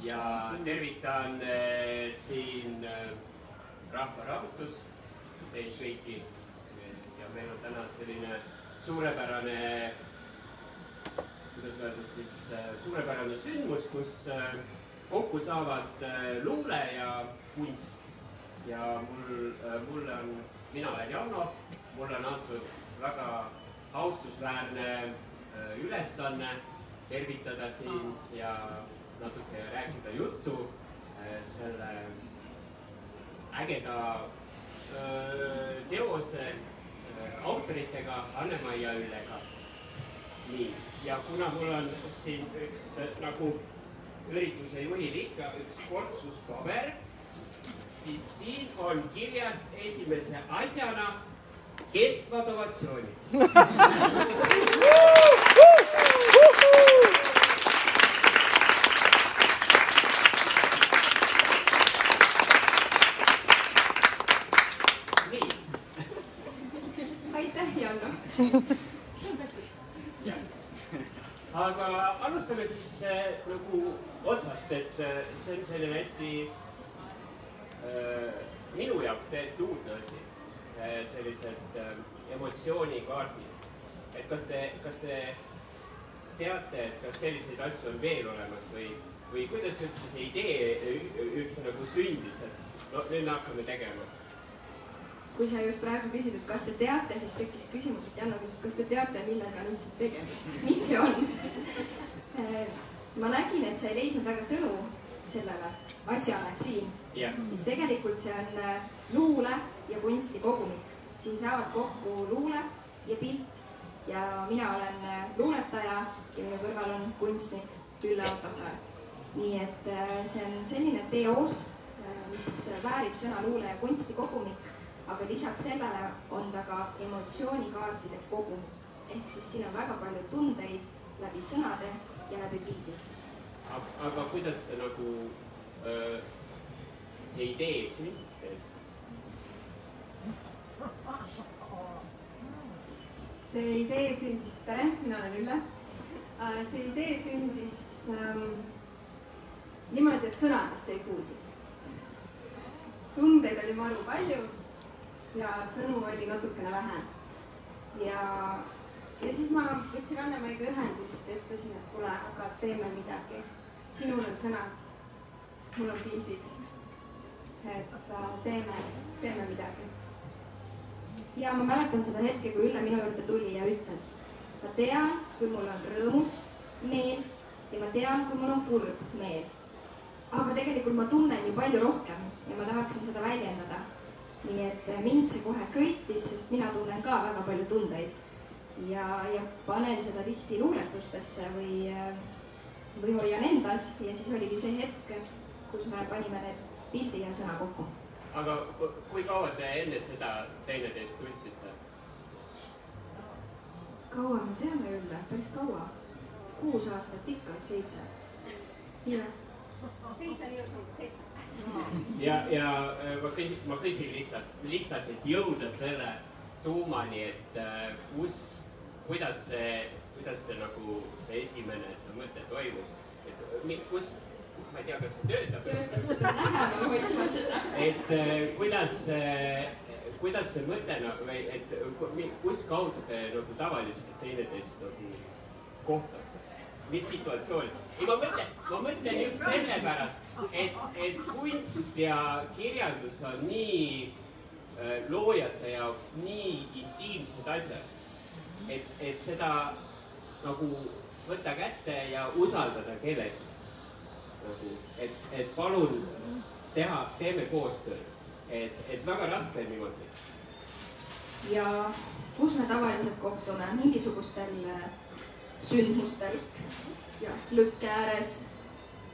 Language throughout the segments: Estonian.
ja tervitan siin Rahvaraamatus teid kõiki. Ja meil on täna selline suurepärane, kuidas öelda siis, suurepärane sündmus, kus kokku saavad luule ja kunst. Ja mulle on, mina olen Jauno, mulle on antud väga austusväärne ülesanne tervitada siin ja natuke rääkida juttu selle ägeda teose autoritega Anne-Mai ja Üllega. Nii, ja kuna mul on siin üks nagu ürituse juhil ikka üks kortsuspaber, siis siin on kirjas esimese asjana kestvad ovatsioonid. Aga alustame siis nagu otsast, et see on selline hästi minu jaoks täiesti uudne asi, sellised emotsioonikaardid. Et kas te teate, et kas selliseid asju on veel olemas või kuidas üldse see idee üldse nagu sündis, et no nüüd me hakkame tegema? Kui sa just praegu küsid, et kas te teate, siis tekkis küsimus, et Janno küsis, kas te teate, millega on üldse tegemist? Mis see on? Ma nägin, et sa ei leidnud väga sõnu sellele asjale siin. Siis tegelikult see on luule ja kunsti kogumik. Siin saavad kokku luule ja pilt ja mina olen luuletaja ja minu kõrval on kunstnik Ülle Autofraer. Nii et see on selline teos, mis väärib sõna luule ja kunsti kogumik. Aga lisaks sellele on ta ka emotsioonikaartide kogum. Ehk siis siin on väga palju tundeid läbi sõnade ja läbi pildi. Aga kuidas see nagu see idee sündis teil? See idee sündis, tere, mina olen Ülle. See idee sündis niimoodi, et sõnadest ei puudu. Tundeid oli maru palju. Ja sõnu oli natukene vähe. Ja siis ma võtsin Anne-Maiga ühendust ja ütlesin, et kuule, aga teeme midagi. Sinul on sõnad, mul on pildid. Et teeme midagi. Ja ma mäletan seda hetke, kui Ülle minu juurde tuli ja ütles, ma tean, kui mul on rõõmus meel ja ma tean, kui mul on kurb meel. Aga tegelikult ma tunnen ju palju rohkem ja ma tahaksin seda väljendada. Nii et mind see kohe köitis, sest mina tunnen ka väga palju tundeid ja panen seda tihti luuletustesse või hoian endas ja siis oligi see hetk, kus me panime need pildi ja sõna kokku. Aga kui kaua te enne seda teineteist tundsite? Kaua me teame Ülle, päris kaua. 6 aastat ikka, 7. Ja. 7 nii on 7. Ja ma küsin lihtsalt, et jõuda selle tuumani, et kuidas see nagu see esimene mõte toimus. Kus, ma ei tea, kas see töötab. Töötab, seda lähemal hoidma seda. Et kuidas see mõte, et kus kaudu te nagu tavaliselt teineteist nagu kohtate? Mis situatsioon? Ma mõtlen just sellepärast, et kunst ja kirjandus on nii loojate jaoks nii intiimsed asjad, et seda nagu võtta kätte ja usaldada kellegi. Et palun teeme koostööd, et väga raske on niimoodi. Ja kus me tavaliselt kohtume? Mingisugustel sündmustel ja lõkke ääres,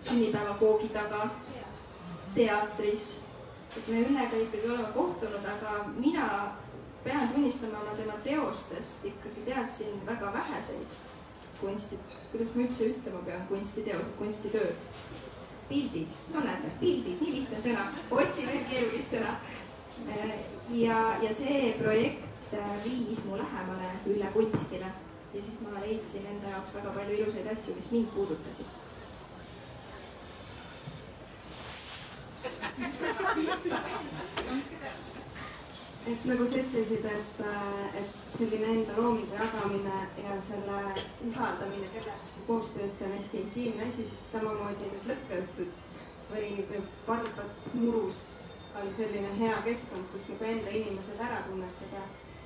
sünnipäeva koogi taga, teatris. Et me Üllega ikkagi oleme kohtunud, aga mina pean tunnistama oma tema teostest ikkagi teadsin väga väheseid kunstid. Kuidas ma üldse ütlema pean kunstiteosed, kunstitööd? Pildid, no näete, pildid, nii lihtne sõna. Otsi veel keerulist sõna. Ja see projekt viis mu lähemale Ülle kunstile. Ja siis ma leidsin enda jaoks väga palju ilusaid asju, mis mind puudutasid. et nagu sa ütlesid, et selline enda loomingu jagamine ja selle usaldamine kellegi koostöös on hästi intiimne asi, siis samamoodi nüüd lõkkeõhtud või Barbat murus oli selline hea keskkond, kus nagu enda inimesed ära tunnetada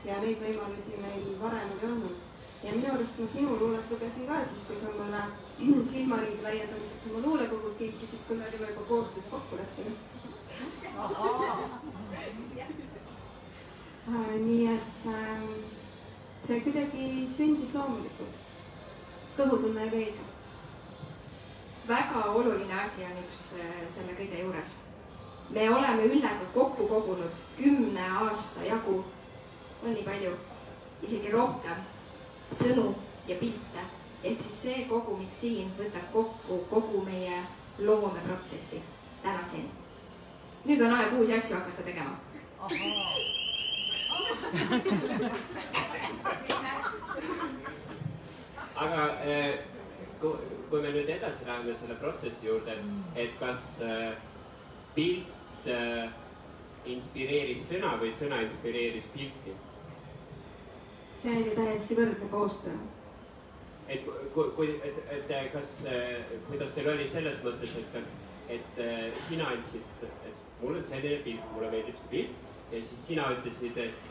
ja neid võimalusi meil varem ei olnud. Ja minu arust ma sinu luulet lugesin ka siis, kui sa mulle silmaringi laiendamiseks oma luulekogud kinkisid, kui me olime juba koostöös kokku leppinud. Nii et see kuidagi sündis loomulikult. Kõhutunne oli õige. Väga oluline asi on üks selle kõige juures. Me oleme Üllega kokku kogunud 10 aasta jagu, on nii palju, isegi rohkem sõnu ja pilte. Ehk siis see kogumik siin võtab kokku kogu meie loomeprotsessi täna siin. Nüüd on aeg uusi asju hakata tegema. Aga kui me nüüd edasi läheme selle protsessi juurde, et kas pilt inspireeris sõna või sõna inspireeris pilti? See oli täiesti võrdne koostöö. Et kuidas teil oli selles mõttes, et sina andsid, et mul on selline pilt, mulle meeldib see pilt ja siis sina ütlesid, et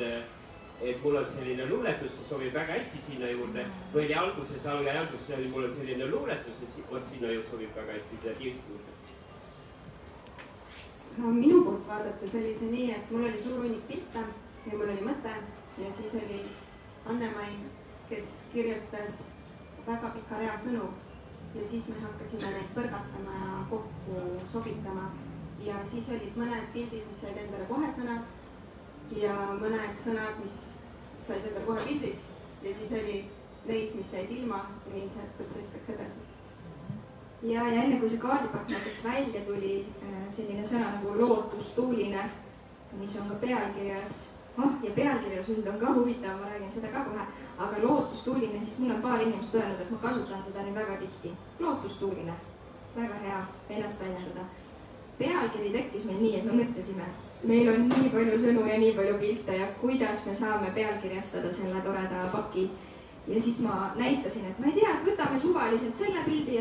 mul on selline luuletus, see sobib väga hästi sinna juurde või oli alguses oli mul on selline luuletus ja vot sinna ju sobib väga hästi see pilt juurde. Minu poolt vaadates oli see nii, et mul oli suur hunnik pilte ja mul oli mõte ja siis oli Anne-Mai, kes kirjutas väga pika rea sõnu ja siis me hakkasime neid põrgatama ja kokku sobitama. Ja siis olid mõned pildid, mis said endale kohe sõnad ja mõned sõnad, mis said endale kohe pildid ja siis oli neid, mis said ilma ja nii see protsess läks edasi. Ja enne kui see kaardipakk näiteks välja tuli selline sõna nagu lootustuuline, mis on ka pealkirjas. Ja pealkirja sund on ka huvitav, ma räägin seda ka kohe, aga lootustuuline, siis mul on paar inimest öelnud, et ma kasutan seda nüüd väga tihti. Lootustuuline, väga hea ennast väljendada. Pealkiri tekkis meil nii, et me mõtlesime, meil on nii palju sõnu ja nii palju pilte ja kuidas me saame pealkirjastada selle toreda paki. Ja siis ma näitasin, et ma ei tea, et võtame suvaliselt selle pildi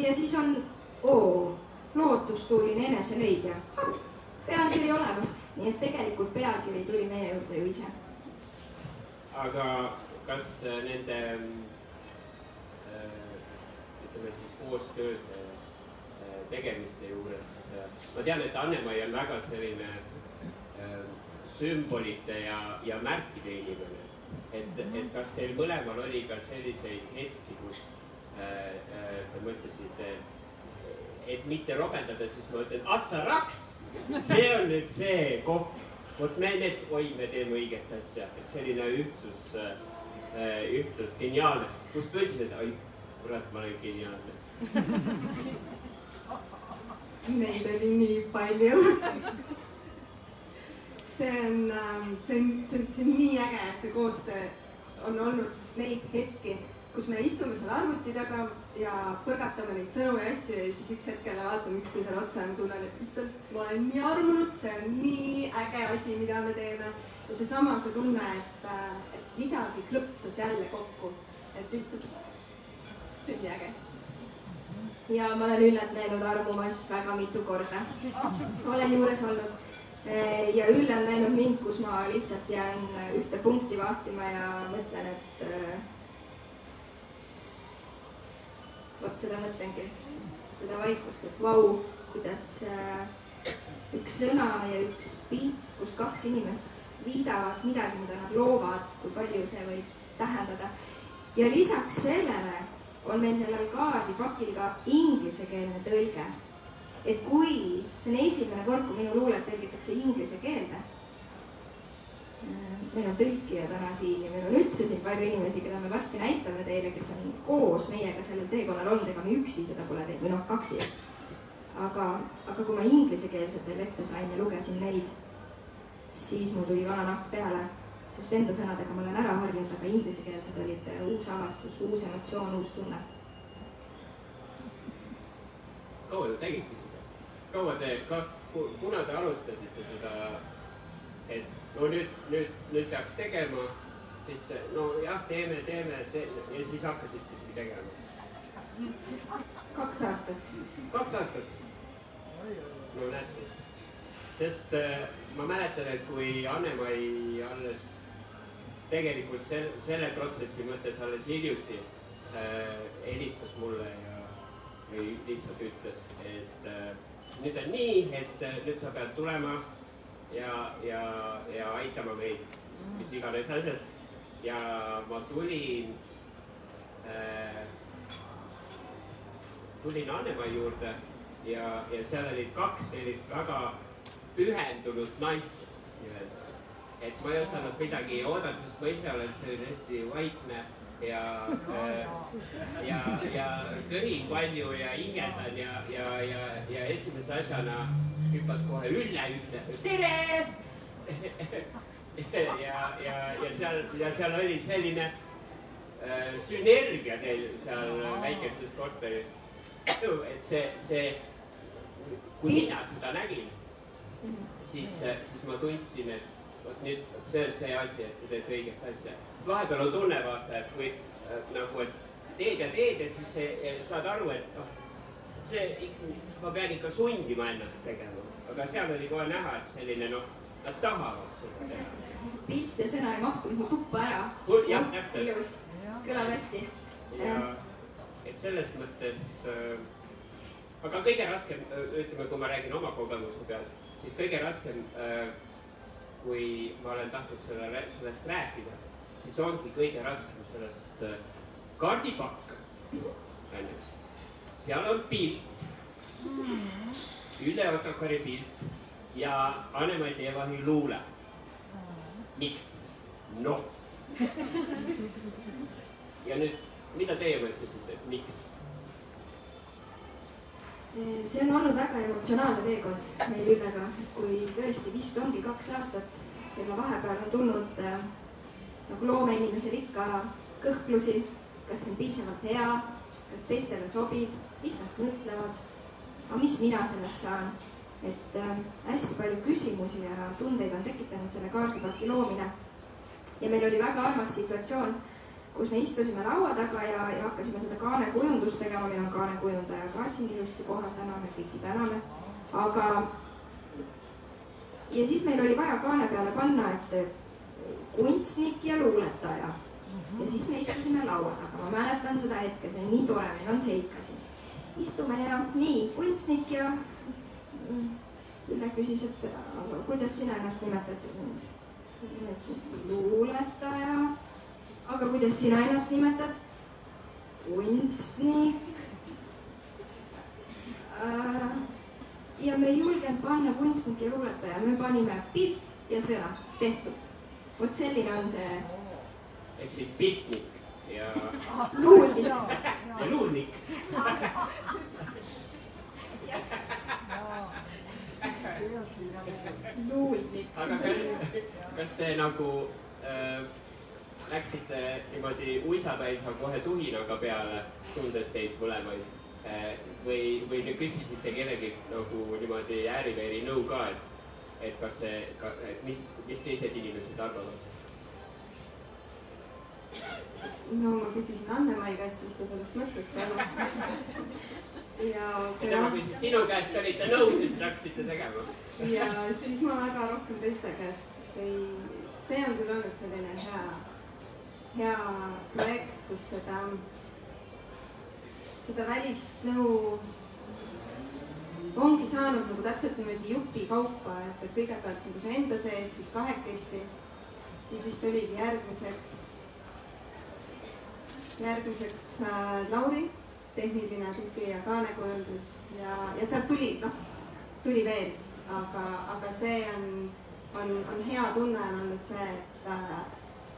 ja siis on lootustuuline eneseleidja. Pealkiri olemas, nii et tegelikult pealkiri tuli meie juurde ju ise. Aga kas nende, ütleme siis koostööd tegemiste juures, ma tean, et Anne-Mai on väga selline sümbolite ja märkide inimene, et kas teil mõlemal oli ka selliseid hetki, kus te mõtlesite, et mitte robendada, siis ma ütlen, assa raks! See on nüüd see koht, vot me teeme õiget asja, et selline ühtsus geniaalne, kus tundsid, et oi, kurat, ma olen geniaalne. Neid oli nii palju. See on nii äge, et see koostöö on olnud neid hetki, kus me istume seal arvuti taga ja põrgatame neid sõnu ja asju ja siis üks hetkele vaatame üksteisele otsa ja tunnen, et issand, ma olen nii armunud, see on nii äge asi, mida me teeme. Ja seesama see tunne, et midagi klõpsas jälle kokku, et lihtsalt see on nii äge. Ja ma olen Üllet näinud armumas väga mitu korda. Olen juures olnud ja Ülle on näinud mind, kus ma lihtsalt jään ühte punkti vahtima ja mõtlen, et vot seda mõtlengi, seda vaikust, et vau, kuidas üks sõna ja üks pilt, kus kaks inimest liidavad midagi, mida nad loovad, kui palju see võib tähendada. Ja lisaks sellele on meil sellel kaardipakil ka inglisekeelne tõlge. Et kui see on esimene kord, kui minu luulet tõlgitakse inglise keelde, meil on tõlkija täna siin ja meil on üldse siin palju inimesi, keda me varsti näitame teile, kes on koos meiega sellel teekonnal olnud, ega me üksi seda pole teinud, või kaksi. Aga kui ma inglisekeelsetel ette sain ja lugesin neid, siis mul tuli kananahk peale, sest enda sõnadega ma olen ära harjunud, aga inglisekeelsed olid uus avastus, uus emotsioon, uus tunne. Kaua te tegite seda? Kuna te alustasite seda, et no nüüd peaks tegema, siis no jah, teeme ja siis hakkasidki tegema. 2 aastat. 2 aastat? No näed siis. Sest ma mäletan, et kui Anne-Mai alles tegelikult selle protsessi mõttes alles hiljuti helistas mulle ja lihtsalt ütles, et nüüd on nii, et nüüd sa pead tulema ja aitama meid, mis iganes asjas. Ja ma tulin Anne-Mai juurde ja seal olid 2 sellist väga pühendunud naist. Et ma ei osanud midagi oodata, sest ma ise olen selline hästi vaikne ja köhin palju ja hingeldan ja esimese asjana hüppas kohe Ülle, ütleb tere! Ja seal oli selline sünergia teil seal väikeses korteris. Et see, kui mina seda nägin, siis ma tundsin, et nüüd see on see asi, et teed õiget asja. Vahepeal on tunne vaata, et kui nagu, et teed ja siis saad aru, et ma pean ikka sundima ennast tegema. Aga seal oli kohe näha, et selline, nad tahavad seda teha. Pilt ja sõna ei mahtunud mu tuppa ära. Jah, täpselt. Ilus, kõlab hästi. Et selles mõttes, aga kõige raskem, ütleme, kui ma räägin oma kogemuse peal, siis kõige raskem, kui ma olen tahtnud sellest rääkida, siis ongi kõige raskem sellest kaardipakk. Seal on pilt, Ülle Otokari pilt ja Anne-Mai Teevahi luule. Miks? Noh. Ja nüüd, mida teie mõtlesite, et miks? See on olnud väga emotsionaalne teekond meil Üllega, kui tõesti vist ongi 2 aastat. Selle vahepeal on tulnud nagu loomeinimesel ikka kõhklusi, kas see on piisavalt hea, kas teistele sobib, mis nad mõtlevad, aga mis mina sellest saan. Et hästi palju küsimusi ja tundeid on tekitanud selle kaardipaki loomine. Ja meil oli väga armas situatsioon, kus me istusime laua taga ja hakkasime seda kaanekujundust tegema. Meil on kaanekujundaja ka siin ilusti kohal, täname, kõiki täname. Aga ja siis meil oli vaja kaane peale panna, et kunstnik ja luuletaja. Ja siis me istusime laua taga. Ma mäletan seda hetke, see on nii tore, meil on seikasi. Istume ja nii, kunstnik ja Ülle küsis, et kuidas sina ennast nimetad? Luuletaja. Aga kuidas sina ennast nimetad? Kunstnik. Ja me ei julgenud panna kunstnik ja luuletaja. Me panime pilt ja sõna. Tehtud. Vot selline on see... Ehk siis pitnik ja... Luulnik. Ja luulnik. Luulnik. Aga kas te nagu läksite niimoodi uisapäisa kohe tuhinaga peale, tundes teid mõlemaid? Või te küsisite kellegi nagu niimoodi ääriveeri nõu ka, et kas see, mis teised inimesed arvavad? No ma küsisin Anne-Mai käest, mis ta sellest mõttest arvab. Ja ma küsin sinu käest, olite nõus, et hakkasite tegema? Ja siis ma väga rohkem teiste käest. See on küll olnud selline hea projekt, kus seda välist nõu ongi saanud nagu täpselt niimoodi jupi kaupa, et kõigepealt nagu see enda sees, siis kahekesti, siis vist oligi järgmiseks Lauri, tehniline tugi ja kaanekujundus ja sealt tuli veel, aga see on hea tunne on olnud see,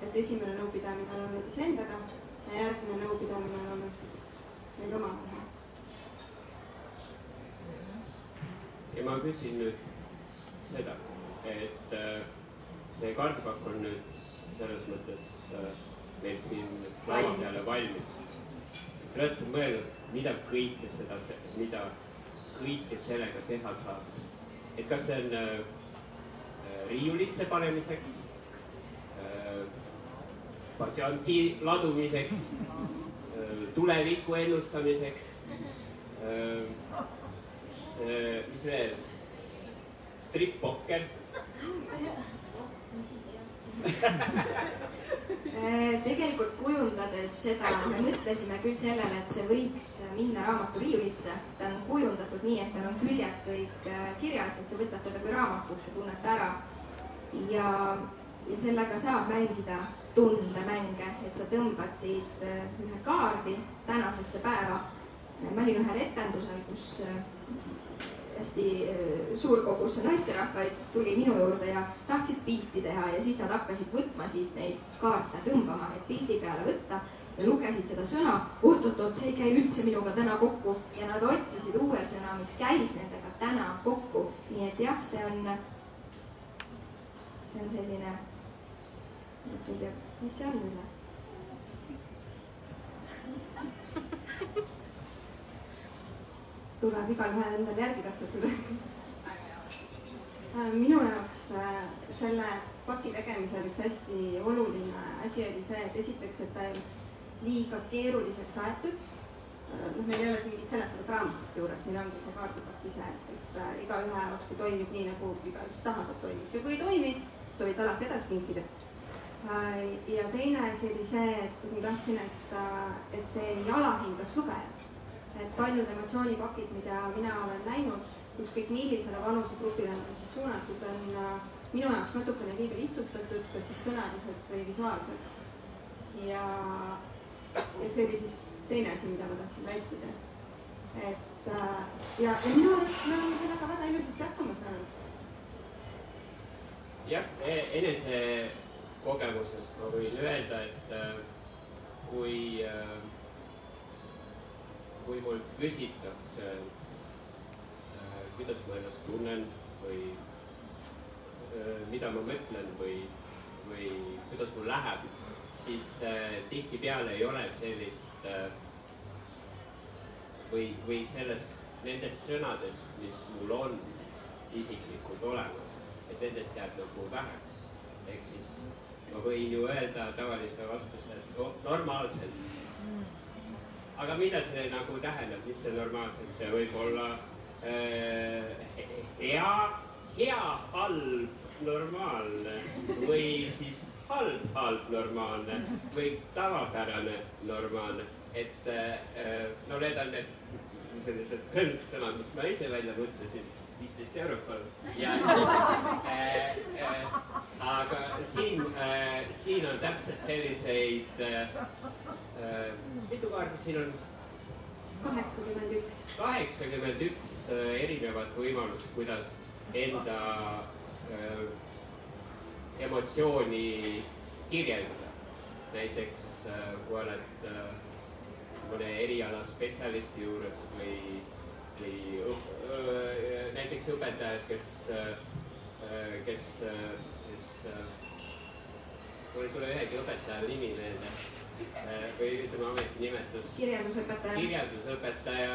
et esimene nõupidamine on olnud iseendaga ja järgmine nõupidamine on olnud siis meil omavahel. Ja ma küsin nüüd seda, et see kaardipakk on nüüd selles mõttes meil siin laua peale valmis. Te olete mõelnud, mida kõike sellega teha saab. Et kas see on riiulisse panemiseks, pasjansi ladumiseks, tuleviku ennustamiseks, mis veel, strip-pokker. Tegelikult kujundades seda me mõtlesime küll sellele, et see võiks minna raamatu riiulisse. Ta on kujundatud nii, et tal on küljed kõik kirjas, et sa võtad teda kui raamatut, sa tunned ta ära. Ja sellega saab mängida tundemänge, et sa tõmbad siit ühe kaardi tänasesse päeva. Ma olin ühel etendusel, kus hästi suur kogus naisterahvaid tuli minu juurde ja tahtsid pilti teha ja siis nad hakkasid võtma siit neid kaarte, tõmbama neid pildi peale võtta ja lugesid seda sõna, oot-oot-oot, see ei käi üldse minuga täna kokku ja nad otsisid uue sõna, mis käis nendega täna kokku. Nii et jah, see on selline, ei tea, mis see on üle? Tuleb igalühel endal järgi katsetada. Minu jaoks selle paki tegemisel üks hästi oluline asi oli see, et esiteks, et ta ei oleks liiga keeruliseks aetud. Meil ei ole siin mingit seletavat raamatut juures, meil ongi see kaardipakk ise, et igaühe jaoks ta toimib nii, nagu igaüks tahab, et toimiks. Ja kui ei toimi, sa võid alati edasi kinkida. Ja teine asi oli see, et ma tahtsin, et see ei alahindaks lugejat. Et paljud emotsioonipakid, mida mina olen näinud, ükskõik millisele vanusegrupile on siis suunatud, on minu jaoks natukene liiga lihtsustatud, kas siis sõnaliselt või visuaalselt. Ja see oli siis teine asi, mida ma tahtsin vältida. Ja minu arust me oleme sellega väga ilusasti hakkama saanud. Jah, enese kogemusest ma võin öelda, et kui mul küsitakse, kuidas ma ennast tunnen või mida ma mõtlen või kuidas mul läheb, siis tihtipeale ei ole sellist või nendest sõnadest, mis mul on isiklikult olemas, et nendest jääb nagu väheks. Ehk siis ma võin ju öelda tavalise vastuse, et normaalselt. Aga mida see nagu tähendab, mis see normaalselt, see võib olla hea, halb, normaalne või siis halb, normaalne või tavapärane, normaalne. Et no need on need sellised sõnad, mis ma ise välja mõtlesin, 15 eurot palun. Aga siin on täpselt selliseid, mitu kaardi siin on? 81. 81 erinevat võimalust, kuidas enda emotsiooni kirjeldada. Näiteks kui oled mõne eriala spetsialisti juures või näiteks õpetajad, kes mul ei tule ühegi õpetaja nimi meelde või ütleme ametinimetus. Kirjeldusõpetaja,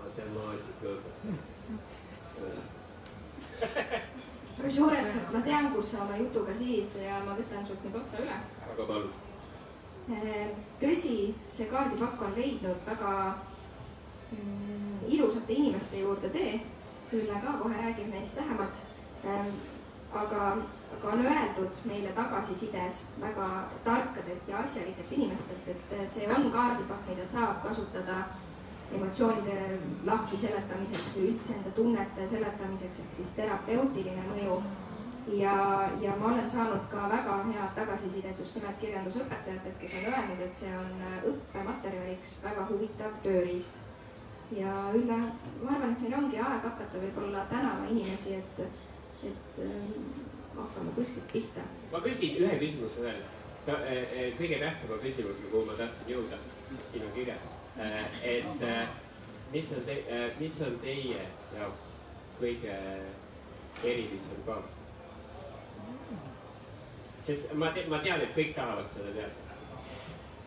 matemaatika õpetaja. Kusjuures ma tean, kus sa oma jutuga siid ja ma võtan sult nüüd otsa üle. Aga palun. Tõsi, see kaardipakk on leidnud väga ilusate inimeste juurde tee. Ülle ka kohe räägib neist lähemalt. Aga on öeldud meile tagasisides väga tarkadelt ja asjalikelt inimestelt, et see on kaardipakk, mida saab kasutada emotsioonide lahti seletamiseks või üldse enda tunnete seletamiseks, ehk siis terapeutiline mõju. Ja ma olen saanud ka väga head tagasisidet just nimelt kirjandusõpetajatelt, kes on öelnud, et see on õppematerjaliks väga huvitav tööriist. Ja Ülle, ma arvan, et meil ongi aeg hakata võib-olla tänama inimesi, et hakkame kuskilt pihta. Ma küsin ühe küsimuse veel. Kõige tähtsama küsimusega, kuhu ma tahtsin jõuda, siin on kirjas. Et mis on teie jaoks kõige erilisem kaart? Sest ma tean, et kõik tahavad seda teada.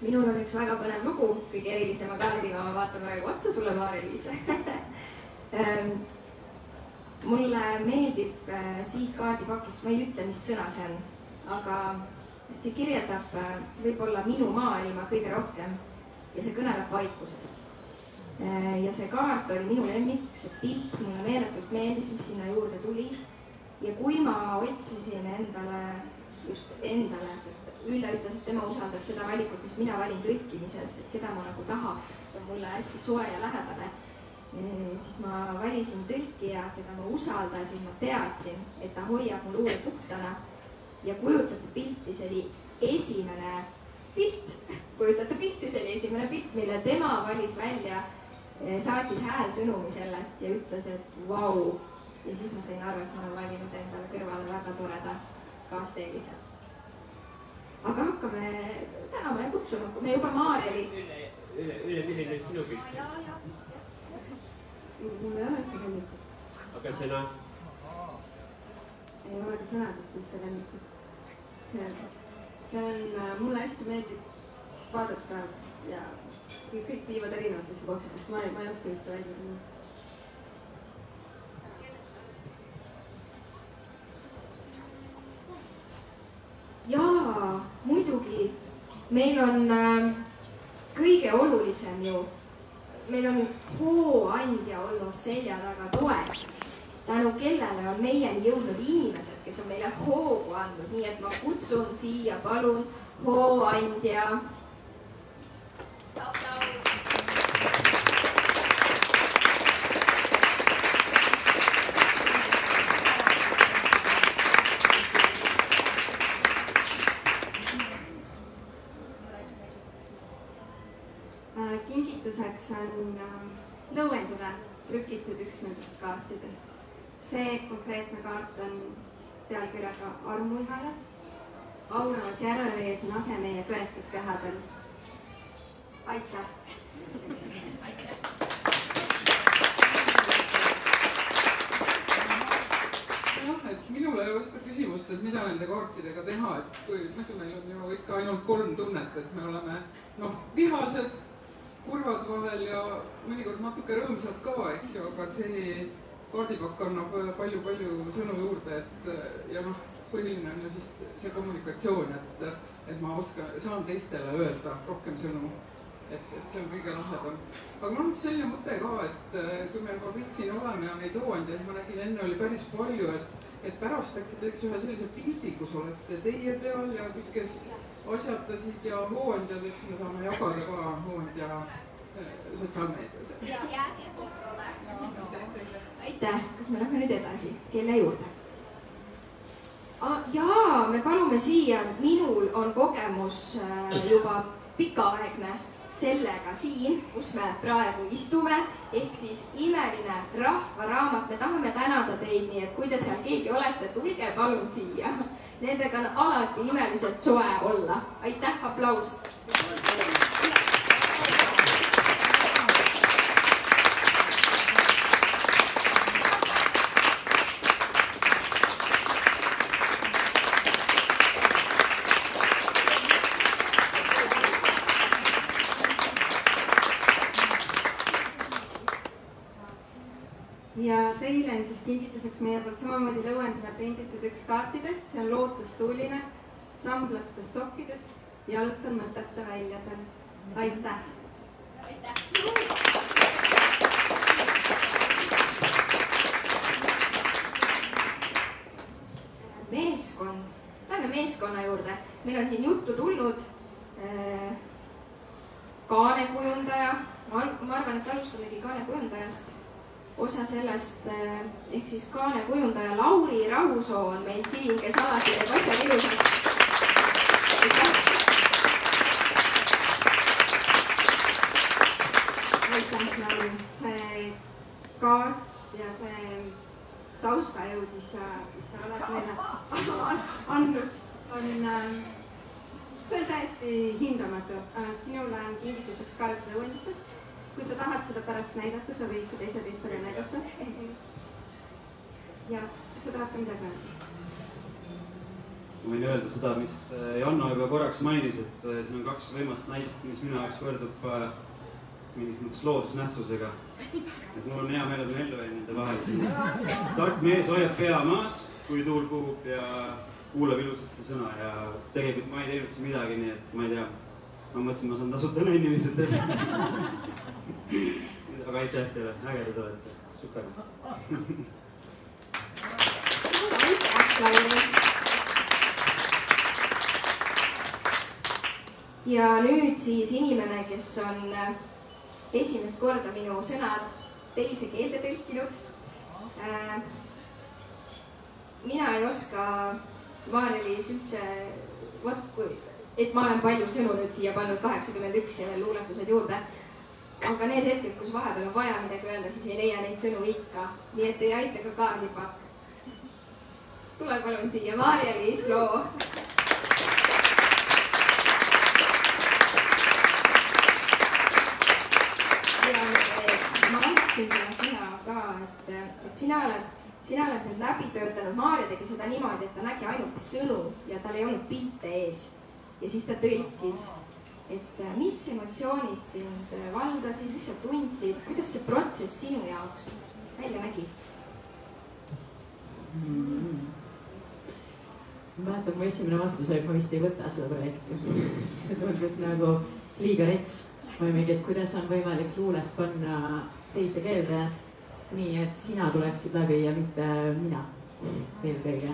Minul on üks väga põnev lugu kõige erilisema kaardiga, ma vaatan praegu otsa sulle, Maarja-Liis. mulle meeldib siit kaardipakist, ma ei ütle, mis sõna see on, aga see kirjeldab võib-olla minu maailma kõige rohkem ja see kõneleb vaikusest. Ja see kaart oli minu lemmik, see pilt mulle meeletult meeldis, mis sinna juurde tuli. Ja kui ma otsisin just endale, sest Ülle ütles, et tema usaldab seda valikut, mis mina valin tõlkimises, et keda ma nagu tahaks, kes on mulle hästi soe ja lähedane, siis ma valisin tõlkija, keda ma usaldasin, ma teadsin, et ta hoiab mul luure puhtana ja kujutate pilti, see oli esimene pilt, mille tema valis välja, saatis häälsõnumi sellest ja ütles, et vau. Ja siis ma sain aru, et ma olen valinud endale kõrvale väga toreda kaasteelise. Aga hakkame tänama ja kutsuma, kui me juba Maarjali. Üle, milline sinu pilt? Mul ei ole ühte lemmikut. Aga sõna? Ei ole ka sõnadest ühte lemmikut. See on, mulle hästi meeldib vaadata ja kõik viivad erinevatesse kohtadest. Ma ei oska ühte välja teha. Jaa, muidugi. Meil on kõige olulisem ju. Meil on hooandja olnud selja taga toeks, tänu kellele on meieni jõudnud inimesed, kes on meile hoogu andnud. Nii et ma kutsun siia, palun, hooandja. Aplaus. Kingituseks on lõuendada trükitud üks nendest kaartidest. See konkreetne kaart on pealkirjaga Armuihale. Aunavas järvevees on ase meie kõetud kehadel. Aitäh! Jah, et minule ei vasta küsimust, et mida nende kaartidega teha, et kui muidu meil on ju ikka ainult 3 tunnet, et me oleme vihased, kurvad vahel ja mõnikord natuke rõõmsad ka, eks ju, aga see kaardipakk annab palju sõnu juurde, et ja põhiline on ju siis see kommunikatsioon, et ma saan teistele öelda rohkem sõnu, et see on kõige lahedam. Aga mul on selline mõte ka, et kui me juba kõik siin oleme ja neid hooandjaid, ma nägin enne oli päris palju, et pärast äkki teeks ühe sellise pildi, kus olete teie peal ja kõik, kes asjatasid ja hooandjad, et siis me saame jagada ka hooandja sotsiaalmeedias. Ja fotole. Aitäh, kas me lähme nüüd edasi? Kelle juurde? Jaa, me palume siia, minul on kogemus juba pikaaegne sellega siin, kus me praegu istume, ehk siis imeline rahvaraamat. Me tahame tänada teid, nii et kui te seal keegi olete, tulge palun siia. Nendega on alati imeliselt soe olla. Aitäh, aplaus! Ja teile on siis kingituseks meie poolt samamoodi lõuendada prinditud üks kaartidest. See on lootustuuline, samblastes sokkides, jalgtan mõtete väljadel. Aitäh! Aitäh! Meeskond. Lähme meeskonna juurde. Meil on siin juttu tulnud kaanekujundaja. Ma arvan, et alustamegi kaanekujundajast. Osa sellest, ehk siis kaanekujundaja Lauri Rahusoo on meil siin, kes alati teeb asjad ilusaks. Aitäh, Lauri. See kaas ja see taustajõud, mis sa oled meile andnud, see on täiesti hindamatu. Sinule on kingituseks ka üks lõuenditest. Kui sa tahad seda pärast näidata, sa võid seda ise teistele näidata. Ja kas sa tahad ka midagi öelda? Ma võin öelda seda, mis Janno juba korraks mainis, et siin on 2 võimast naist, mis minu jaoks võrdub mingis mõttes loodusnähtusega. Et mul on hea meel, et ma ellu jäin nende vahel siin. Tark mees hoiab pea maas, kui tuul puhub ja kuulab ilusasti sõna ja tegelikult ma ei teinud siin midagi, nii et ma ei tea. Ma mõtlesin, ma saan tasuta inimesed sellest. Aga aitäh teile, ägedad olete. Super. Ja nüüd siis inimene, kes on esimest korda minu sõnad teise keelde tõlkinud. Mina ei oska Maarja-Liis üldse, et ma olen palju sõnu nüüd siia pannud 81 ja veel luuletused juurde. Aga need hetked, kus vahepeal on vaja midagi öelda, siis ei leia neid sõnu ikka. Nii et ei aita ka kaardipakk. Tule palun siia Maarja-Liis loo. Ja ma annaksin sulle sõna ka, et sina oled nüüd läbi töötanud. Maarja tegi seda niimoodi, et ta nägi ainult sõnu ja tal ei olnud pilte ees. Ja siis ta tõlkis, et mis emotsioonid sind valdasid, mis sa tundsid, kuidas see protsess sinu jaoks välja nägi? Ma mäletan, kui esimene vastus oli, et ma vist ei võta seda projekti. See tundus nagu liiga rets. Ma ei mingi, et kuidas on võimalik luulet panna teise keelde nii, et sina tuleksid läbi ja mitte mina eelkõige.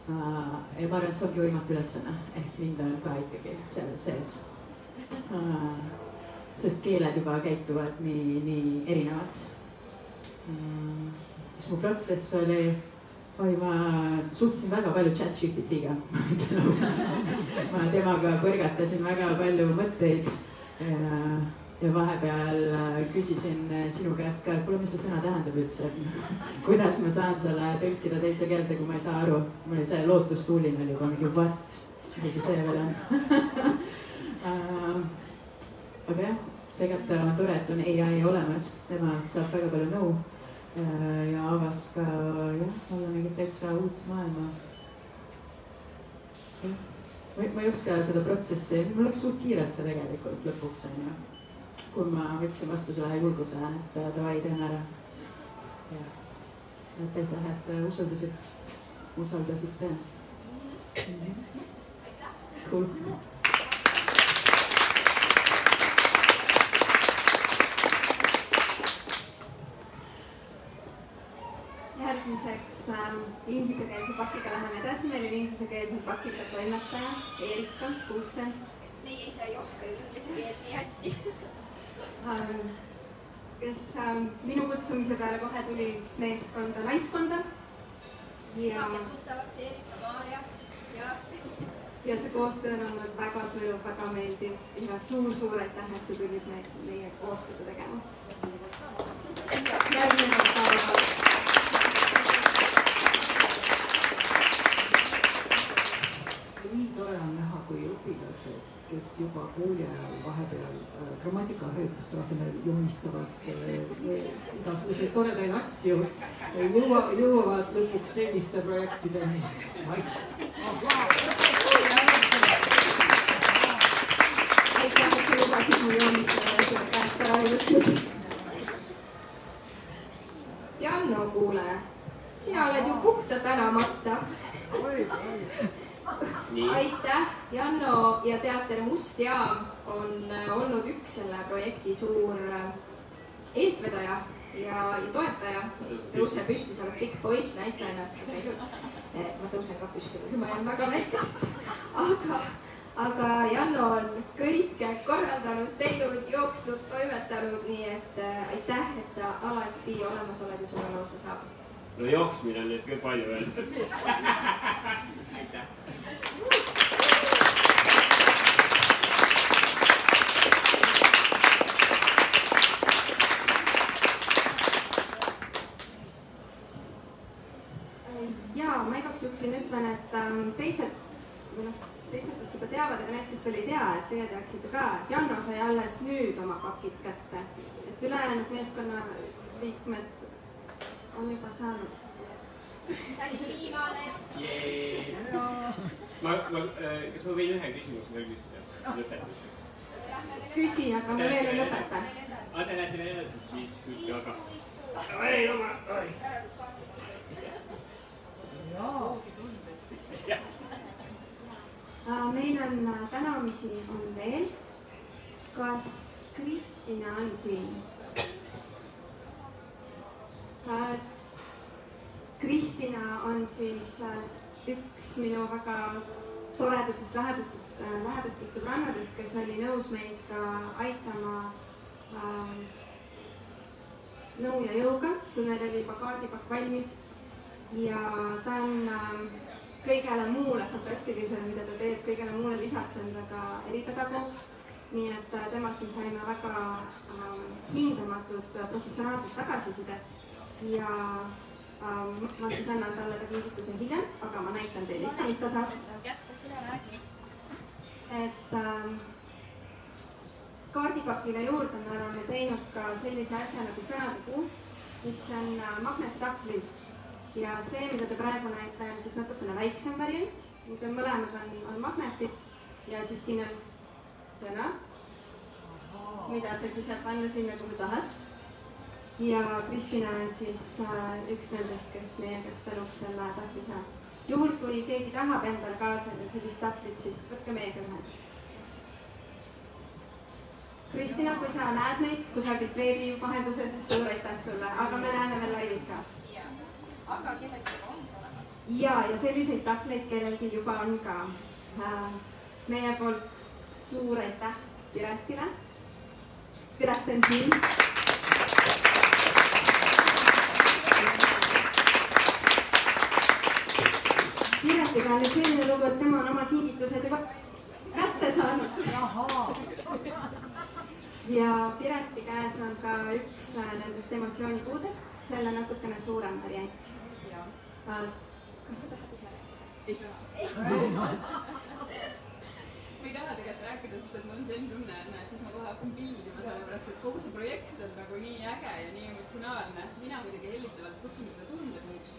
Ja ma arvan, et see ongi võimatu ülesanne, ehk mind on ka ikkagi seal sees. Sest keeled juba käituvad nii erinevad. Mis mu protsess oli, ma suhtlesin väga palju ChatGPT-ga, ma ütlen lausa. Ma temaga põrgatasin väga palju mõtteid ja vahepeal küsisin sinu käest ka, et kuule, mis see sõna tähendab üldse, kuidas ma saan selle tõlkida teise keelde, kui ma ei saa aru. Mul oli see lootustuulin oli juba mingi what, mis see veel on. Aga jah, tegelikult on tore, et on AI olemas, tema saab väga palju nõu ja avas ka mulle mingit täitsa uut maailma. Ma ei oska seda protsessi, mul läks suht kiirelt see tegelikult lõpuks on ju. Kui ma võtsin vastu selle julguse, et davai, teeme ära. Et aitäh, et usaldasite. Cool. Järgmiseks inglisekeelse pakiga läheme edasi. Meil oli inglisekeelse pakiga toimetaja Erika Kuusse. Meie ise ei oska inglise keelt nii hästi. Kes minu kutsumise peale kohe tuli meeskonda, naiskonda. Saame tuttavaks Erika, Maarja ja see koostöö on olnud väga sujuv, väga meeldiv ja suur aitäh, et sa tulid meie koostööda tegema. Järgmine päeva. Nii tore on näha, kui õpilased, kes juba kooli ajal vahepeal grammatikaharjutuste asemel joonistavad igasuguseid toredaid asju, jõuavad lõpuks selliste projektideni. Aitäh, et sa lubasid mul joonistada ja seda käest ära ei võtnud. Janno, kuule, sina oled ju puhta tänamata. Aitäh, Janno ja Teater Must Jaam on olnud üks selle projekti suur eestvedaja ja toetaja. Tõuse püsti, sa oled pikk poiss, näita ennast väga ilus. Ma tõusen ka püsti, kui ma jään väga väikeseks. Aga Janno on kõike korraldanud, teinud, jooksnud, toimetanud, nii et aitäh, et sa alati olemas oled ja sulle loota saab. No jooksmine on nüüd küll palju veel. Aitäh. Jaa, ma igaks juhuksin ütlen, et teised vist juba teavad, aga need, kes veel ei tea, et teie teaksite ka, et Janno sai alles nüüd oma pakid kätte. Et ülejäänud meeskonna liikmed on juba saanud. Sa olid viimane. Kas ma võin ühe küsimuse veel küsida lõpetuseks? Lähme küsin, aga ma veel ei lõpeta. Te lähete veel edasi, siis küll, aga... Ei, oma... Meil on tänamisi on veel. Kas Kristina on siin? Kristina on siis üks minu väga toredatest lähedastest sõbrannadest, kes oli nõus meid ka aitama nõu ja jõuga, kui meil oli juba kaardipakk valmis. Ja ta on kõigele muule fantastilisele, mida ta teeb, kõigele muule lisaks on väga eripedagoog. Nii et temalt me saime väga hindamatut professionaalset tagasisidet ja ma siis annan talle ta kingituse hiljem, aga ma näitan teile ikka, mis ta saab. Et kaardipakile juurde me oleme teinud ka sellise asja nagu sõnadepuu, mis on magnettahvlil. Ja see, mida te praegu näete, on siis natukene väiksem variant. Need mõlemad on magnetid ja siis siin on sõnad, mida sa ise panna sinna, kui tahad. Ja Kristina on siis üks nendest, kes meie käest tänuks selle tahvli saab. Juhul, kui keegi tahab endal kaasada sellist tahvlit, siis võtke meiega ühendust. Kristina, kui sa näed meid kusagilt veebi vahendusel, siis suur aitäh sulle, aga me näeme veel laivis ka. Aga kellelgi on see olemas. Ja selliseid tahvleid kellelgi juba on ka. Meie poolt suur aitäh Piretile. Piret on siin. Piretiga on nüüd selline lugu, et tema on oma kingitused juba kätte saanud. Ja Pireti käes on ka üks nendest emotsioonipuudest, selle natukene suurem variant. Kas sa tahad ise? Ei taha. Ma ei taha tegelikult rääkida, sest et mul on selline tunne, et siis ma kohe hakkan pildima, sellepärast et kogu see projekt on nagu nii äge ja nii emotsionaalne. Mina muidugi hellitavalt kutsun seda tundepuuks.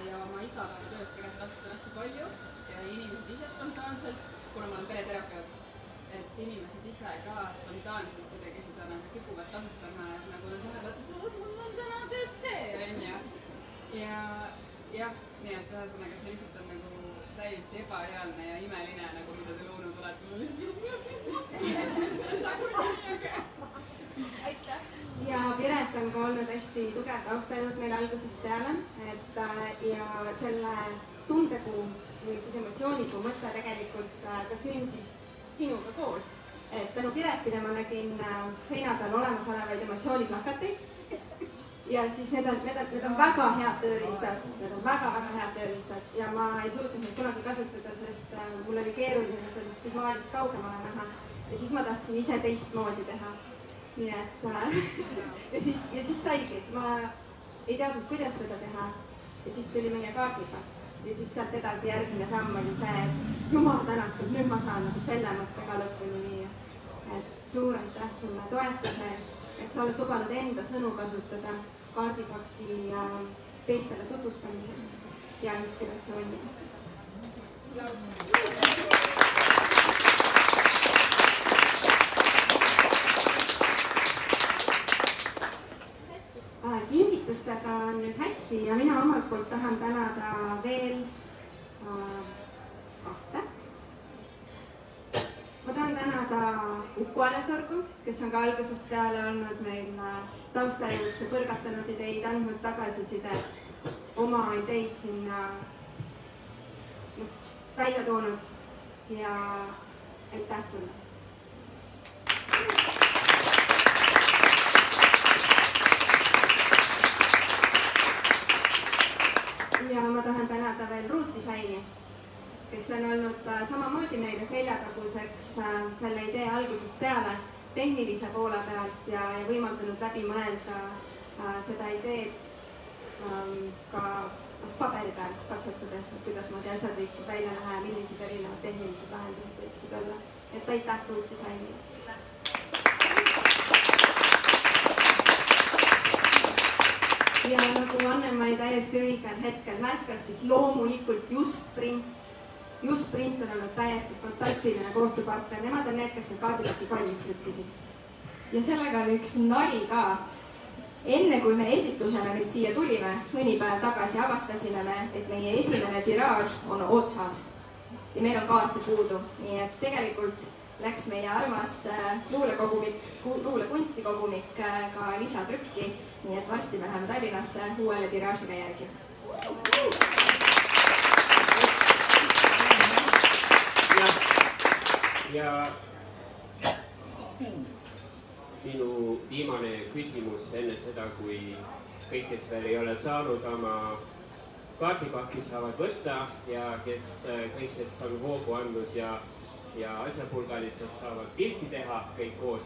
Ja ma igapäevatöös tegelikult kasutan hästi palju ja inimesed ise spontaanselt, kuna ma olen pereterapeut, et inimesed ise ka spontaanselt kuidagi seda nagu kipuvad kasutama, et nagu nad lähevad, et mul on täna teed see, onju. Ja jah, nii et ühesõnaga see lihtsalt on nagu täiesti ebareaalne ja imeline, nagu mida te loonud olete. Aitäh! Ja Piret on ka olnud hästi tugev taustajuht meil algusest peale, ja selle tundepuu või siis emotsioonipuu mõte tegelikult ka sündis sinuga koos. Et tänu Piretile ma nägin seina peal olemasolevaid emotsiooniplakateid ja siis need on väga head tööriistad, ja ma ei suutnud neid kunagi kasutada, sest mul oli keeruline sellest visuaalist kaugemale näha ja siis ma tahtsin ise teistmoodi teha. Nii et ja siis saigi, ma ei teadnud, kuidas seda teha ja siis tuli meie kaardipakk ja siis sealt edasi järgmine samm oli see, et jumal tänatud, nüüd ma saan nagu selle mõttega lõpuni viia. Et suur aitäh sulle toetuse eest, et sa oled lubanud enda sõnu kasutada kaardipakki teistele tutvustamiseks ja inspiratsiooni eest. Kingitustega on nüüd hästi ja mina omalt poolt tahan tänada veel kahte. Ma tahan tänada Uku Alesorgu, kes on ka algusest peale olnud meil taustajuks ja põrgatanud ideid, andnud tagasisidet, oma ideid sinna välja toonud ja aitäh sulle. Ja ma tahan tänada veel Root Disaini, kes on olnud samamoodi meile seljataguseks selle idee algusest peale tehnilise poole pealt ja võimaldanud läbi mõelda seda ideed ka paberi peal katsetades, kuidas moodi asjad võiksid välja näha ja millised erinevad tehnilised lahendused võiksid olla. Et aitäh Root Disainile! Ja nagu Anne-Mai täiesti õigel hetkel märkas, siis loomulikult just print just Print on olnud täiesti fantastiline koostööpartner, nemad on need, kes need kaardilati valmis trükkisid. ja sellega on üks nali ka. Enne kui me esitlusele nüüd siia tulime, mõni päev tagasi avastasime me, et meie esimene tiraaž on otsas ja meil on kaarte puudu, nii et tegelikult läks meie armas luulekunstikogumik ka lisatrükki, nii et varsti me läheme Tallinnasse uuele tiraažile järgi. Ja minu viimane küsimus enne seda, kui kõik, kes veel ei ole saanud oma kaardipakki, saavad võtta ja kõik, kes on hoogu andnud ja asjapulgaliselt saavad pilti teha kõik koos,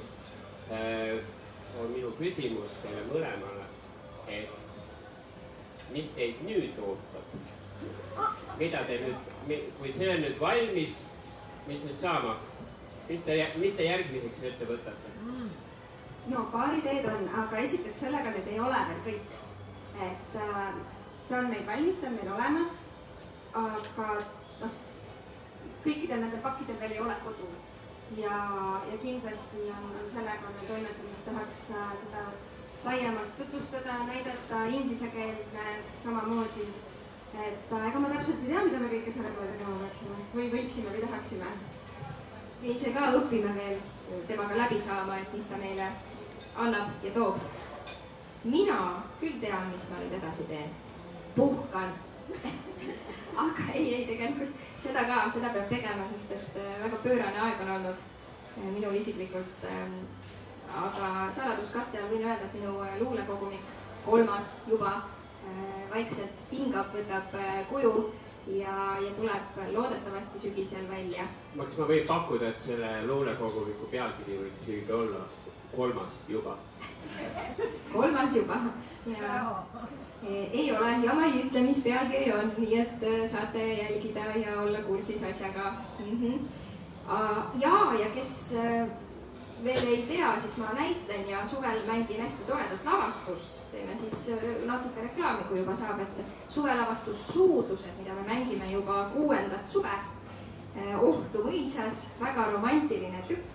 on minu küsimus teile mõlemale, et mis teid nüüd ootab? Mida te nüüd, kui see on nüüd valmis, mis nüüd saama? Mis te järgmiseks ette võtate? No paar ideed on, aga esiteks sellega nüüd ei ole veel kõik. Et ta on meil valmis, ta on meil olemas, aga kõikidel nendel pakkidel veel ei ole kodu. Ja kindlasti on sellega me toimetamis tahaks seda laiemalt tutvustada, näidata inglisekeelne samamoodi. Et ega ma täpselt ei tea, mida me kõike sellega veel tegema peaksime või võiksime või tahaksime. Me ise ka õpime veel temaga läbi saama, et mis ta meile annab ja toob. Mina küll tean, mis ma nüüd edasi teen. Puhkan. Aga ei, tegelikult seda peab tegema, sest et väga pöörane aeg on olnud minul isiklikult. Aga saladuskatte all võin öelda, et minu luulekogumik 3. juba vaikselt hingab, võtab kuju ja tuleb loodetavasti sügisel välja. Kas ma võin pakkuda, et selle luulekogumiku pealkiri võiks siiski olla 3. juba? 3. juba. Ei ole ja ma ei ütle, mis pealkiri on, nii et saate jälgida ja olla kursis asjaga. Ja kes veel ei tea, siis ma näitlen ja suvel mängin hästi toredat lavastust. Teeme siis natuke reklaami, kui juba saab, et suvelavastus Suudlused, mida me mängime juba 6. suve. Ohtu mõisas, väga romantiline tükk.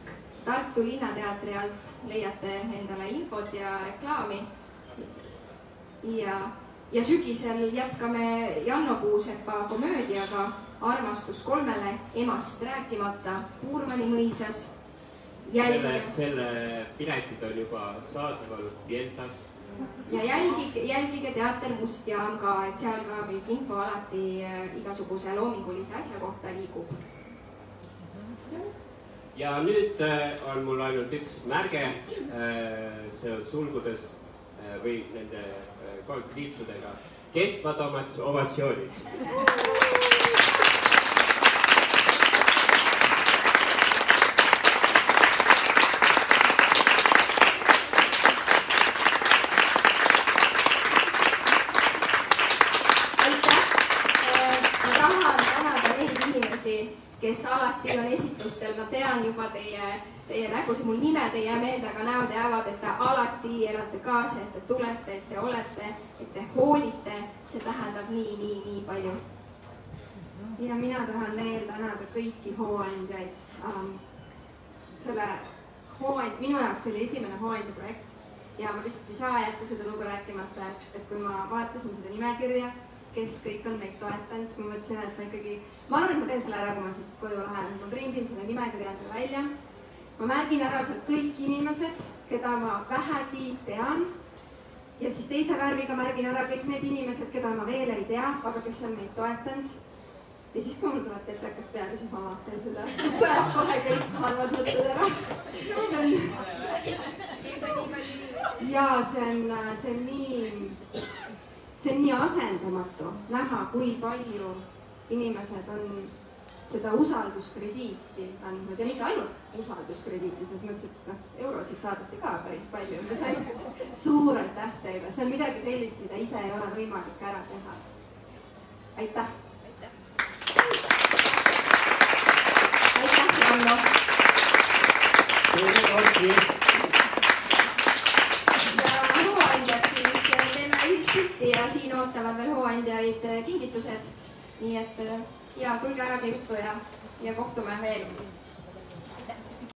Tartu Linnateatri alt leiate endale infot ja reklaami. Ja sügisel jätkame Janno Puusepa komöödiaga Armastus 3, emast rääkimata Puurmani mõisas. Selle piletid on juba saadaval Vientas. Ja jälgige Teater Must Jaam ka, et seal ka kõik info alati igasuguse loomingulise asja kohta liigub. Ja nüüd on mul ainult üks märge, see on sulgudes või nende kriipsudega kestvad ovatsioonid. Kes alati on esitlustel, ma tean juba teie nägus, mul nimed ei jää meelde, aga näod jäävad, et te alati elate kaasa, et te tulete, et te olete, et te hoolite, see tähendab nii palju. Ja mina tahan veel tänada kõiki hooandjaid. Minu jaoks oli esimene hooandja projekt ja ma lihtsalt ei saa jätta seda lugu rääkimata, et kui ma vaatasin seda nimekirja, kes kõik on meid toetanud, siis ma mõtlesin, et ma arvan, et ma teen selle ära, kui ma siit koju lähen. Ma prindin selle nimekirja endale välja. Ma märgin ära seal kõik inimesed, keda ma vähegi tean. Ja siis teise värviga märgin ära kõik need inimesed, keda ma veel ei tea, aga kes on meid toetanud. Ja siis, kui mul tuleb tetrakas peale, siis ma vaatan seda. Siis tuleb kohe kõik halvad mõtted ära. Ja see on nii asendamatu näha, kui palju inimesed on seda usalduskrediiti andnud ja mitte ainult usalduskrediiti, sest mõtlesin, et eurosid saadati ka päris palju. Me saime suur aitäh teile. See on midagi sellist, mida ise ei ole võimalik ära teha. Aitäh! Aitäh, Janno! Hooandjad siis teeme ühispilti ja siin ootavad veel hooandjaid kingitused. Nii et ja tulge ajage juttu ja kohtume veel